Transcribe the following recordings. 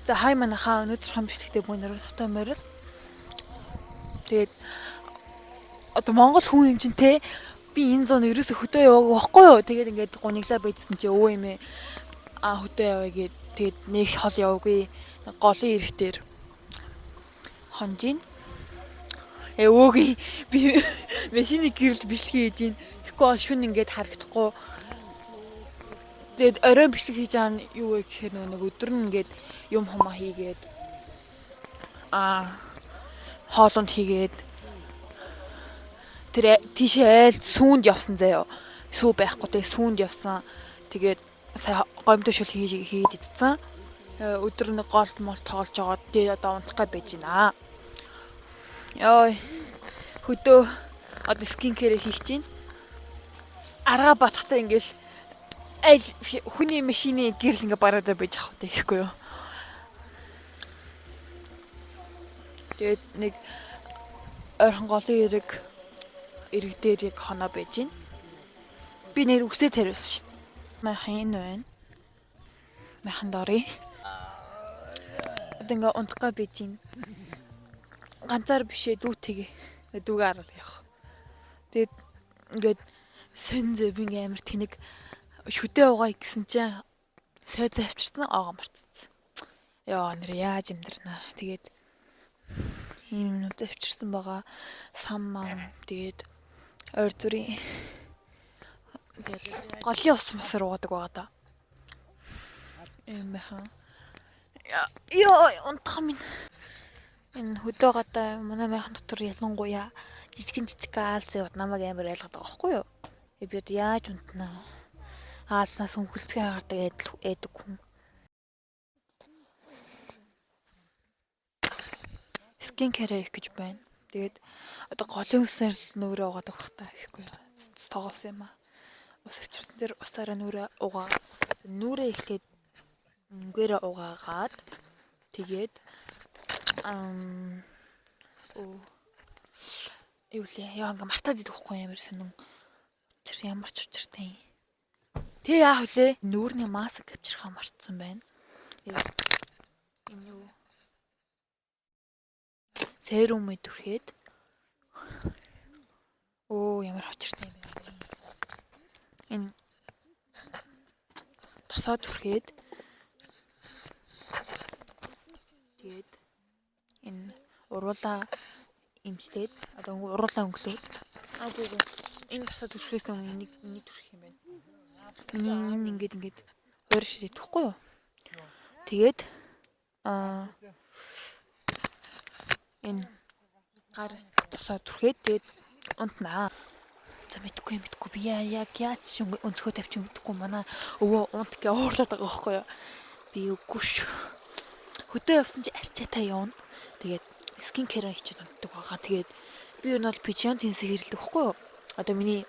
За хай манайхаа өнөөдөр хон бичлэгтэй бүнээр тавтай морил. Тэгээд одоо Монгол хүн юм чинь те би энэ зон ерөөсө хөдөө яваагүй байхгүй юу. Тэгээд ингээд гуниглаа байжсэн чи өө юм ээ. Хөдөө яваа гээд тэгээд нэг хол яваагүй. Голын ирэх дээр хонжин. Өөгийн би машины гэрэл бичлэг хийж ийн. Тэгэхгүй шүн ингээд харагдахгүй. Тэгээд оройн бичлэг хийж байгаа нь юу вэ гэхээр нэг өдөр нь ингээд юм хумаа хийгээд хоолунд хийгээд тэр тийшээ айл сүүнд явсан заяо. Сүү байхгүй тэгээ сүүнд явсан. Тэгээд сая гомдоо шил хийгээд идсэн. Өдөр нэг голд мол тоглож байгаа. Тэгээд одоо унтах гэж байж байна. Йой. Хөдөө одоо скин кэр хийх чинь. Арга батхтай ингээл айл хүний машины гэрэл ингээ бараад байж ах тэгэхгүй юу. Тэгээд нэг ойрхон голын ирэг дээр яг хоноо байж гин. Би нэр үсээ тариулсан шүү дээ. Махин байна. Махан дори. Одоо ингээ унтгаа байж гин. Ганцаар бишээ дүүтэйгээ дүүгээ арал явах. Тэгээд ингээд сэн зэвин амар тэнэг шүдээ угаая гэсэн чинь сайд авчирсан аага марцсан. Яа нэр яаж амьдрнаа. Тэгээд ийм юмнууд авчирсан байгаа. Сам мам тэгээд ойр зүрийн тэгээд голын ус мусар уугадаг байгаа да. Ийм бахан. Яа унтах минь. Энэ хөдөө гадаа манай майхан дотор ялангуяа жижиг аалзаа яваад намайг амар айлгадаг байхгүй юу? Би одоо яаж унтнаа? Аалснаас өнхөлцгөө хардаг эдэг хүн. Скин кэр хийх гэж байна. Тэгээд одоо голын усаар нүүрээ угаадаг бахтаа гэхгүй юу? Тоглосон юм аа. Ус авчирсан дээр усаараа нүүрээ угаа. Нүүрээ ихэд нүгээрээ угаагаад тэгээд юу лээ яа ингээ мартаад идэхгүй ямар сонин ямар ч учиртай. Тэ яах вүлээ? Нүүрний маск авчирхаа мартсан байна. Энэ юу? Серум өдөрхэд. Ямар учиртай юм бэ? Энэ тасаа түрхэд. Тэгээд энэ уруулаа имжлээд одоо уруулаа өнгөлөөд энэ тасаа түрхээс өмнө нэг түрх юм байна. Миний ингээд хоёр ширээ идэхгүй юу? Тэгээд энэ гар тасаа түрхээд тэгээд унтнаа. За мэдгүй би яг яаж өнцгөө тавьчих мэдгүй манай өвөө унт гээ уурлаад байгаа байхгүй юу? Би үгүй шүү. Хөдөө явсан чи арчаатай явна. Тэгээд скин кэр хийчихэд унтдаг байгаа. Тэгээд би ер нь бол пижон тенсийг хэрэлдэг байхгүй юу? Одоо миний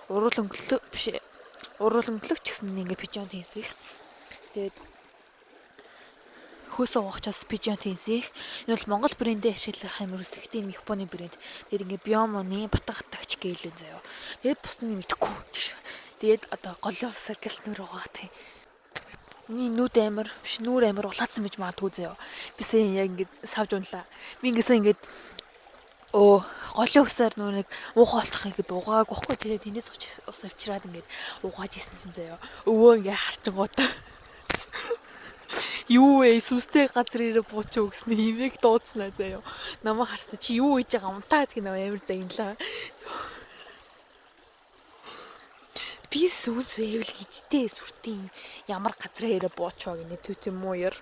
уруул өнгөлөг ч гэсэн ингээ пижон тенсийг. Тэгээд хөөс угаачаас пижон тенсийг. Энэ бол Монгол брэндээ ашиглах юм ерөөсөлтөө юм Японы брэнд. Тэгээд ингээ Биомоны батгатагч гэлэн заяо. Тэгээд бус нь мэдхгүй. Тэгээд одоо голын усаар гэл нүр угаа тий. Миний нүд амир биш нүур амир улаацсан гэж магадгүй заяо. Бисээ яг ингээд савж унлаа. Би ингэсэн ингээд голын усаар нүр нэг уухай болчихыг би угааг واخгүй. Тэгээд тэндээс ус авчираад ингээд угааж исэн чинь заяо. Өвөө ингээд харчингуудаа. Юу вэ? Сүстэй газар ирээ буучаа гэсэн имийг дуудснаа заяо. Намайг харсан чи юу хийж байгаа унтаач гэнэ амир загналаа. Би сүнс байвал гिचтэй сүртийн ямар газар ирээ буучаа гинэ төт юм уу яр.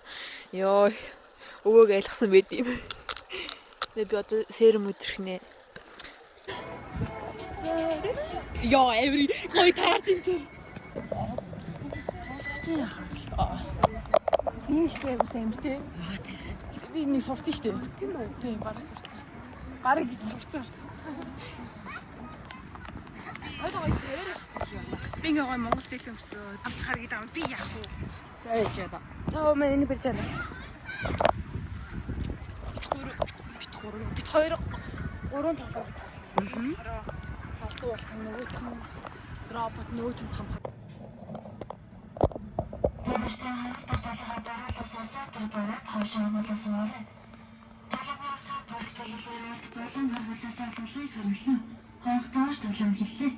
Йоо. Өвөөг айлгсан байд юм. Би одоо серум өдрөхнэ. Йоо, every гой таарч ин тэр. Штэ яхаа. Энэ штэ юм те. Тийм. Би нэг сурсан штэ. Тийм үү? Тийм, бараг сурсан. Бараг сурсан. Би ингээ гой Монгол дээл өмсөө авч харгийг даа би яах вэ? За яж яа. Мэн энэ бэрчээ. Бид хоёр гурван тоглож байна. Халтуу болох нөгөө робот нөөтөн самхаа. Яштай харагдах талхаа дараалал сектор бараг хашаа болосоор. Талхаа цаа бас биелэр болон хавласаа флыг харуулна. Хаагтааш талан хэллээ.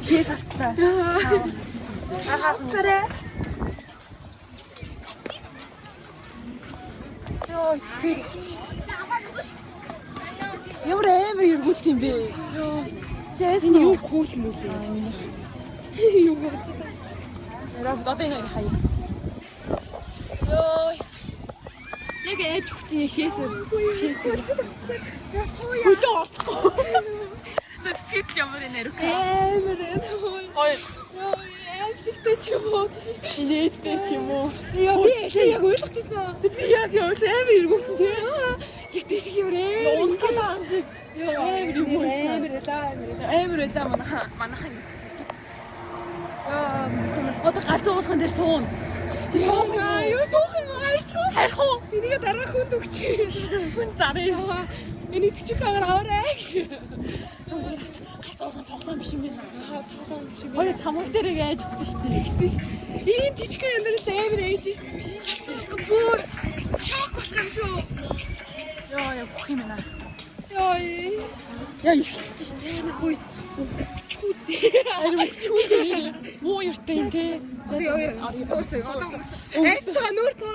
Чээс алтлаа. Чаавс. Ахаарсарэ. Йоо, тэр ч. Ямар амар эргүүлт юм бэ? Йоо. Чээс юу кул юм бэ? Юу бодсон. Рав одоо энэ хаяа. Йоо. Яг ээж хүчний шээсэр. Хөлөө олдохгүй. Сэтгэл ямар нэр үү? Амар энэ. Ой. Яа, амшигтэй ч юм уу? Инээдтэй ч юм уу? Яа, би яг ойлгочихсон. Би яг амар эргүүлсэн тий. Яг тийш юм ээ. Унтах юм шиг. Яа, амар эргүүлсэн. Амар элаа манайхан. Яа, одоо галзуу уулхан дээр суун. Яа, юу суух юм аач. Хайх уу? Энийг дараа хүнд өгч. Хүн зараа. Энийг төчгөөр аваарай гэж. Галзуухан тоглоом биш юм байна. Тоглоом биш юм. Ой, цамаг дээрээ айж өгсөн шүү дээ. Тэгсэн ш. Ийм төчгөө яндрал амар айж шүү. Бүр шок болох юм шүү. Яа, бүх юм байна. Яа, ихтэй шүү дээ. Хөөе. Чүүдээ. Арим чүүдээ. Муу яртай юм те. Яа, эсээ нүүр тоо.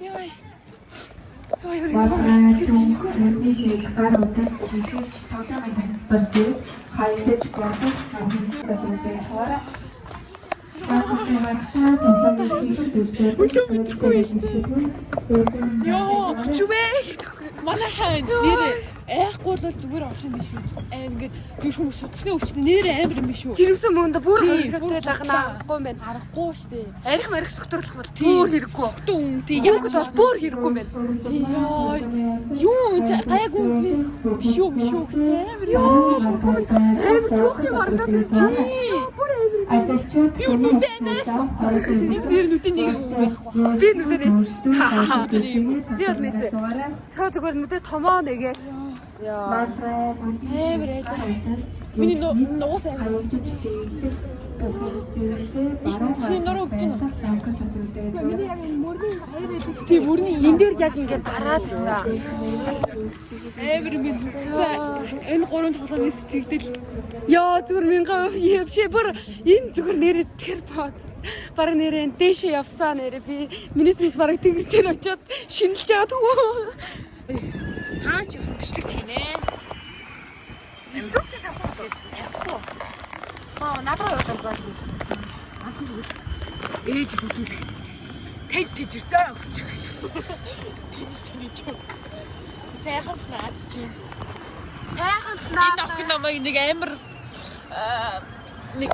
Яа. Бидний шиг гар удаас чихвч тоглоомын тасалбар зэрэг хаягдж болох хамтдаа байлгаараа. Яа, чүвэ. Манай хайн нэр айхгүй бол зүгээр орох юм биш үү? Ингээд гэр хүмүүс утасны өвчтөд нэр амар юм биш үү? Тэрвсэн мөндө бүр хэрэгтэй лагнаа арахгүй юм байна. Арахгүй штэ. Арих марих согтруулах бол бүр хэрэггүй. Хтуу үн тий Яг бол бүр хэрэггүй юм байна. Тий яа. Юу гайгүй биш үү гэж амар яа. Амар цөөх юм ордод байсан. Бүр амар. Ажилчид би нүдэнээс нэр нүдэн нэг юм байхгүй. Би нүдэнээс. Би бол нээсэ. Цоо зүгээр нүдэ томоо нэгээ. Яа. Миний нуус амар. Чи нөрөө өгч байна. Миний яг мөрний хаяр байдаг шүү. Тийм мөрний энэ дээр яг ингээд дараад байсан. Амар юм. Энэ гурван тоглоомын сэтгэл. Яа зүгээр 1000% явшээ бүр энэ зүгээр нэрээ тэр бод. Бараг нэрээ дээшээ явсаа нэрээ би миний сүнс бараг тэгэр дээр очиод шинэлж байгаа тгөө. Таа ч бас бичлэг хийнэ. Ютуб дээр авах уу? Надад яваад байгаа. Анхан зүгээр ээж үзүүл. Тэгж ирсэн өгч. Тэний ч. Сайхан ч наад чи. Сайхан Энэ наад. охин намайг нэг амар нэг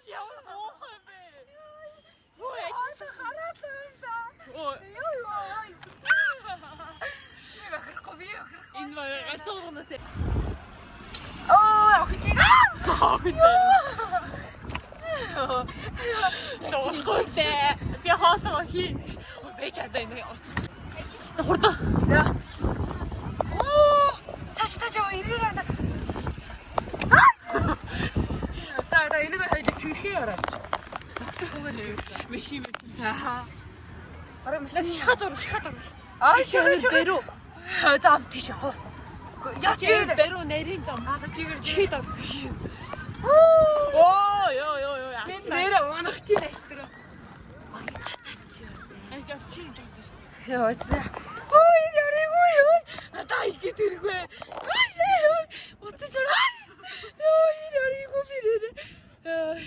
яа мохоо бэ. Ой, хараад байна да. ой. Ёо. Энэ мөр гацоогоос. Охин чи. Тохтой. Би хоолоо хийн. Ой, чадаа энэ орц. Хурдан. За. Таш яваа ирээ надаа. За Бараа энэгээр хоёул тэрхээ ороо. Зогсох үгээр машин мэт. Аа. Бараа машин шахаад ор. Аа шахаад бэрүү. За тийш хоосон. Яа чи бэрүү нэрийн зам. Аа чигээр чи дор. Оо ёо. Нэрэ манах чи нэлтэр. Яа чи. Яа за. Ой яриггүй юу. Ата игээд иргүй. Ой уцаж байна. Ёо яриггүй бирээ. Ой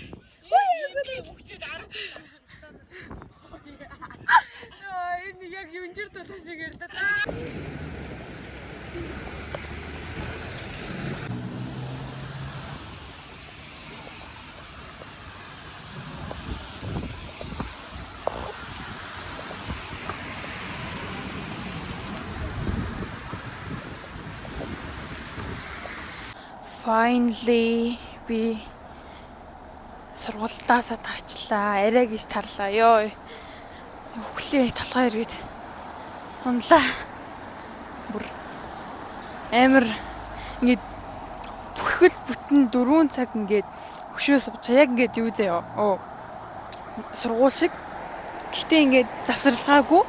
бүгд ар. Энэ яг юунжир тулах шиг ярдаа. Finally би сургуультаасаа тарчлаа. Арай гэж тарлаа. Ёо. Өглөө толгой эргээд хонлаа. Бүр амар ингээд бүхэл бүтэн 4 цаг ингээд хөшөө сувчаа. Яг ингээд юу заяа. Сургууль шиг. Гэтэ ингээд завсралгаагүй.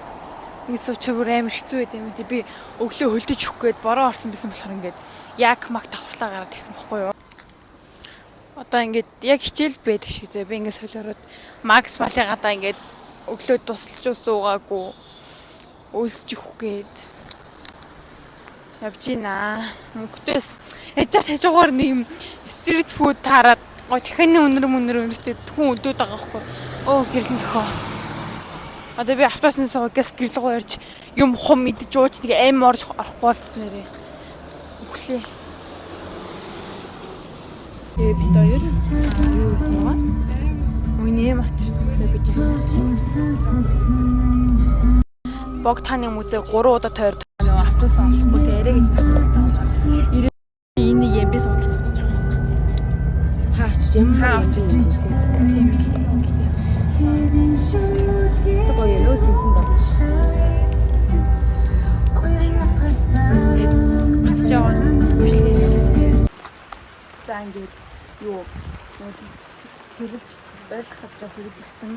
Ингээд сувчаагүй амар хэцүү байд юм. Би өглөө хөлдөж өгөх гээд бороо орсон байсан болохоор ингээд яг маг давхарлаа гараад ирсэн бохгүй юу. Одоо ингээд яг хичээл байдаг шиг зэ. Би ингээд солиороод макс балигаадаа ингээд өглөө тусалж суугаагүй өсөж өгөх гээд явж гинэ. Мөнгөтэйс хажуугаар нэг юм стрит фуд таарад гой дахины өнөртэй хүн өдөөд байгаа байхгүй. Гэрлэн төхөө. Одоо би автобуснаас газ гэрлэгөө ярьж юм хум идэж ууч нэг аим орж орохгүй болсон нэрээ. Өглөө. Бид хоёр юу гэсэн юм аа? Үний матч бэж. Бог таны музей 3 удаа тойрдог. Автобус олохгүй тэ арай гэж тавьсан. Энэ юм би судлах гэж байгаа. Хаач юм хаа очиж тийм ээ. Тэгвэл юу нөөсөн доо. За ингээд юу хэрэлж байлах газраа хэрэг ирсэн.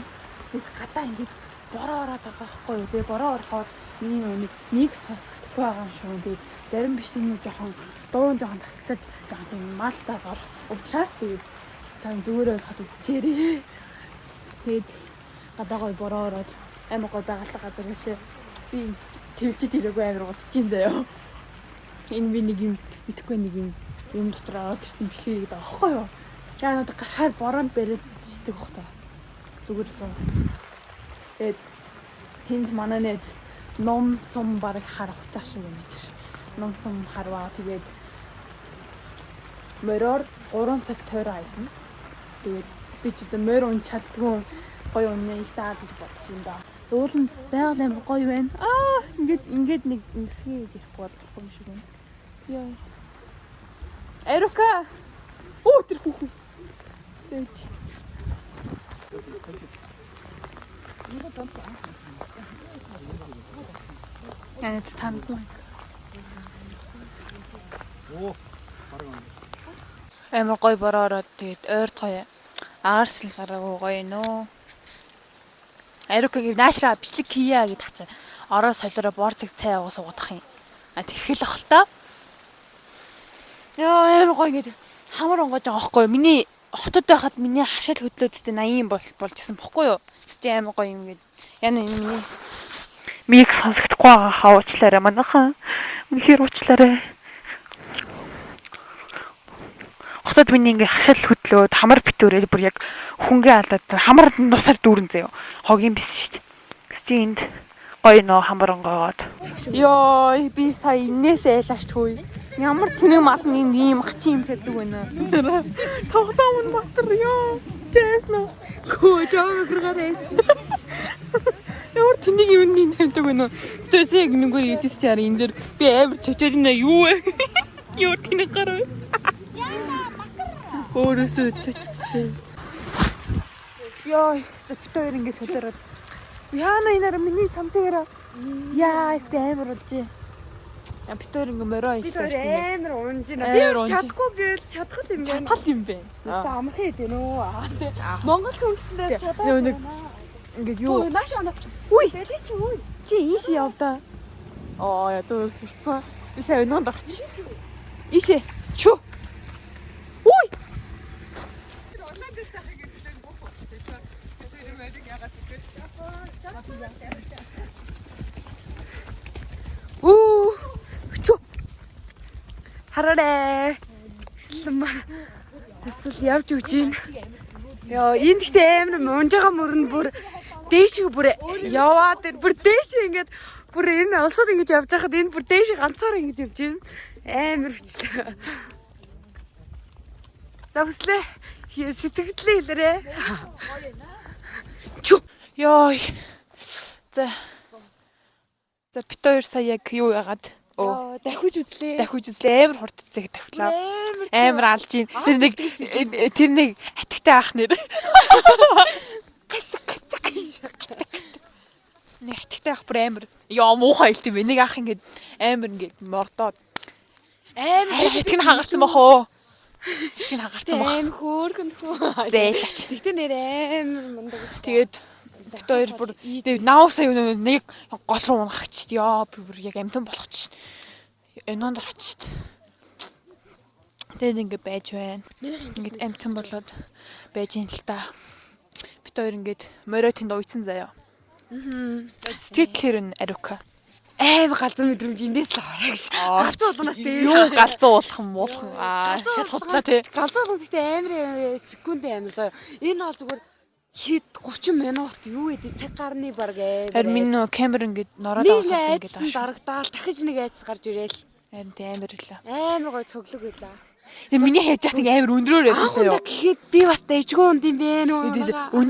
Бид гадаа ингээд бороо ороод байгаа байхгүй юу. Тэгээ бороо орохоор миний нэг сонсогдохгүй байгаа юм шүү. Тэгээ зарим биш тийм жоохон жоохон тасалтаж жоохон тийм мал залгар уучраас тэгээ тань зүгээрээ хат үзчихээрээ. Тэгээд гадаа гой бороо ороод амар гой байгалах газар гэлээ. Би тэрчид ирээгүй амар удчихин заяа. Энэ би нэг юм битгүй нэг юм дотор ороод ирсэн бишээ гэдэг аахгүй юу. Яа надад гарахаар бороонд бариад чийдэг бах та. Зүгээр л. Тэгээд тэнд манай нэг ном сум бараг харах тааш юм гэж. Ном сум харваа тэгээд мороор 3 цаг тойроо аялна. Тэгээд би ч одоо морь унч чаддгүй гоё үнэ их даал гэж бодож юм да. Уул нь байгаль амар гоё байна. Ингээд нэг хэсгийг ирэхгүй болохгүй юм шиг байна. Яа. Эрука. Тэр хүүхэн. Тэйч. Яа, танд маа. Амар гоё бороо ороод тэгээд ойрд гоё. Аарсл гараагүй гоё нөө. Эрука наашра бичлэг хийя гэдэг хачаа. Ороо солиороо борцэг цай уугаа суугадах юм. Тэгэл ах л та. Яа амар гоё ингээд хамар онгож байгаа байхгүй юу? Миний хотод байхад миний хашаал хөдлөөдтэй 80 болжсэн бохгүй юу? Тэ амар гоё юм ингээд. Яна энэ миний миг сонсогдохгүй байгаа хавуучлаарай манайхан. Үнэхээр уучлаарай. Хотод миний ингээд хашаал хөдлөөд хамар битүүрээ бүр яг хүнгээ алдаад хамар нусаар дүүрэн заяа. Хогийн биш шүү дээ. Чи энд гоё нөө хамар онгоогоод. Йоо би сая инээс айлаач тгүй. Ямар тэнэг мал нэг ийм ах чи юм тавьдаг байна. Тоглоом нь батар ёо. Честно. Хөө жоо гэргээрээ. Ямар тэнэг юм нэг тавьдаг байна. Тэсэг нүгээр идэж чаар энэ дэр би амар чочоор нэ юу вэ? Юу тэнэг гарав. Өөрөөсөө чочтой. Ёо, зөвхөн ингэ солиороод. Яана инаар миний самцаараа. Яа, амар болж. Бид хоёр ингээ мороо Би их тэр тавьсан. амар унж байна. Амар Би унж. чадахгүй гээл чадхал юм байна. Чадхал юм бэ. Өстө амархан хэдэ нөө. Монгол хүн гэсэндээ чадаад нэг байна. ингээ юу? Нааш оноо. Үй. Бэлгэж үү. Чи ийш явдаа. Яа дөө сурцсан. Би сая өнөөнд орчих. Ийшээ. Чү. Үй. Чү. Хараарэ. Сэлмаа. Тэсэл явж өгч юм. Яа, энэ гэхдээ амар унж байгаа мөрөнд бүр дээшээ бүр яваад бүр дээшээ ингээд бүр энэ олсод ингэж явж байхад энэ бүр дээшээ ганцаар ингэж явж байна. Амар хүчлээ. За хүслээ. Сэтгэлдээ хэлээрээ. Чү. Йой. За. За бид хоёр сая яг юу яагаад? Оо, дахиж үзлээ. Дахиж үзлээ амар хурдцдаг тавхлаа. Амар алж ийн. Тэр нэг хатагтай ах нэр. Нэг хатагтай ах бүр амар. Яа муухай хэлт юм бэ. Нэг ах ингээд амар ингээд мордоод. Амар хатаг нь хагарсан бах уу? Хатаг нь хагарсан бах. Амар хөөргөн хөө. Зээлч. Тэгтээ нэр амар мундаг. Тэгээд бид хоёр бүр наусаа нэг гол руу унахчихдээ яа би бүр яг амтан болгоч. Энэнд орчт. Тэгээд ингэ байж байна. Ингээд амтан болоод байж ин л та. Бид хоёр ингээд морио тэнд уйцсан заяа. Сэтгэл нь ариука. Амар галзуу мэдрэмж эндээс л харагш. Галзуу уулнаас дээр. Юу галзуу уулхан. Шал худлаа тий. Галзуу уулнаас гэхдээ амар секунд амар заа. Энэ бол зүгээр хэд 30 минут юу гэдэг цаг гарны баг амар. Харин миний нөө камер ингээд нороод нэг аваад айдсан ингээд дарагдаал дахиж нэг айдас гарч ирээл. харин тий амар илаа. Амар гой цоглог байлаа. Тэгээ миний хайж яхад амар өндрөөр явдаг заяа. Гэхэд би бас дэжгүй унд юм бэ нөө.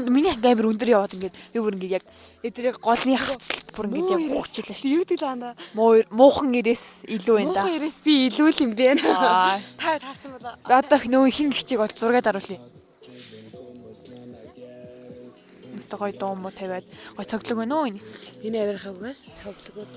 Миний амар өндөр яваад ингээд би бүр ингээд яг эдрийг голны хавцал бүр ингээд яг хуучилаа шүү. Юу гэдэг л андаа. Муухан ирээс илүү байна да. Муухан ирээс би илүү л юм бэ. Аа. Та таарсан болоо. За одоо нөө хин гिचиг бол зургаад харуулъя. Инста гой доо мо тавиад гой цоглог байна уу энэ. Энэ авирахгүйс цоглогод.